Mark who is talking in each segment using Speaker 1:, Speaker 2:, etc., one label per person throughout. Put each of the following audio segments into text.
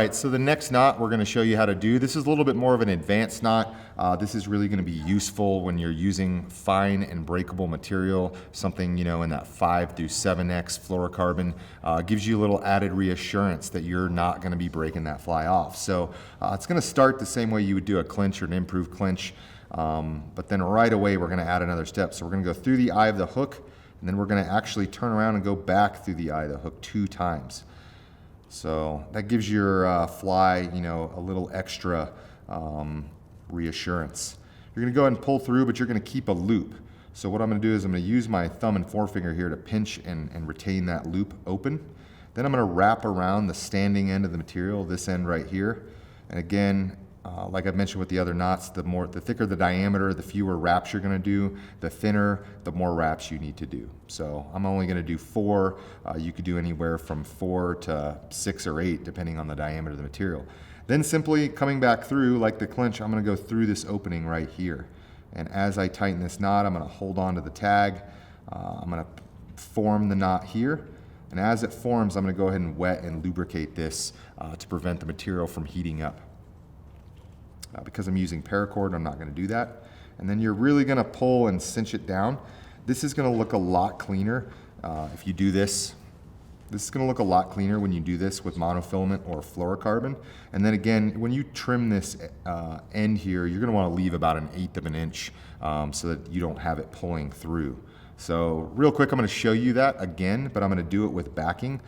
Speaker 1: right, so the next knot we're going to show you how to do. This is a little bit more of an advanced knot. This is really going to be useful when you're using fine and breakable material, something, you know, in that 5 through 7x fluorocarbon. Gives you a little added reassurance that you're not going to be breaking that fly off. So it's going to start the same way you would do a clinch or an improved clinch, but then right away we're going to add another step. So we're going to go through the eye of the hook, and then we're going to actually turn around and go back through the eye of the hook 2 times. So that gives your fly, you know, a little extra reassurance. You're going to go ahead and pull through, but you're going to keep a loop. So what I'm going to do is I'm going to use my thumb and forefinger here to pinch and retain that loop open. Then I'm going to wrap around the standing end of the material, this end right here. And again, like I've mentioned with the other knots, the thicker the diameter, the fewer wraps you're going to do. The thinner, the more wraps you need to do. So I'm only going to do 4. You could do anywhere from 4 to 6 or 8, depending on the diameter of the material. Then simply coming back through, like the clinch, I'm going to go through this opening right here. And as I tighten this knot, I'm going to hold on to the tag. I'm going to form the knot here. And as it forms, I'm going to go ahead and wet and lubricate this to prevent the material from heating up. Because I'm using paracord, I'm not going to do that. And then you're really going to pull and cinch it down. This is going to look a lot cleaner if you do this. This is going to look a lot cleaner when you do this with monofilament or fluorocarbon. And then again, when you trim this end here, you're going to want to leave about 1/8 of an inch so that you don't have it pulling through. So real quick, I'm going to show you that again, but I'm going to do it with backing,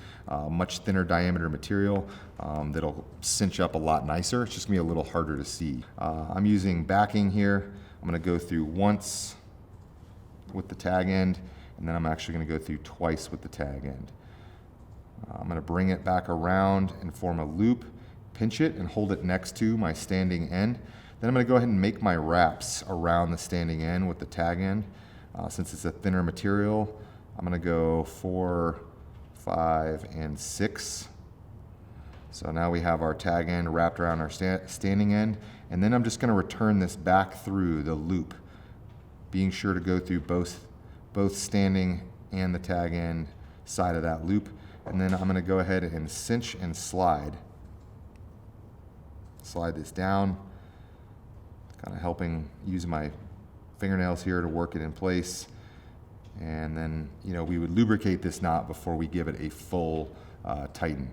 Speaker 1: much thinner diameter material that'll cinch up a lot nicer. It's just going to be a little harder to see. I'm using backing here. I'm going to go through once with the tag end, and then I'm actually going to go through twice with the tag end. I'm going to bring it back around and form a loop, pinch it, and hold it next to my standing end. Then I'm going to go ahead and make my wraps around the standing end with the tag end. Since it's a thinner material, I'm going to go 4, 5, and 6. So now we have our tag end wrapped around our standing end, and then I'm just going to return this back through the loop, being sure to go through both standing and the tag end side of that loop. And then I'm going to go ahead and cinch and slide this down, kind of helping use my fingernails here to work it in place. And then, you know, we would lubricate this knot before we give it a full tighten.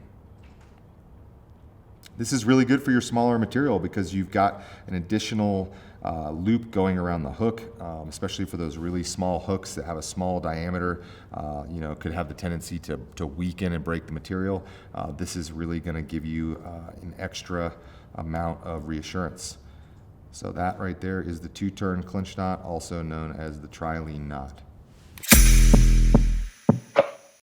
Speaker 1: This is really good for your smaller material because you've got an additional loop going around the hook, especially for those really small hooks that have a small diameter, you know, could have the tendency to weaken and break the material. This is really going to give you an extra amount of reassurance. So that right there is the 2-turn clinch knot, also known as the Trilene knot.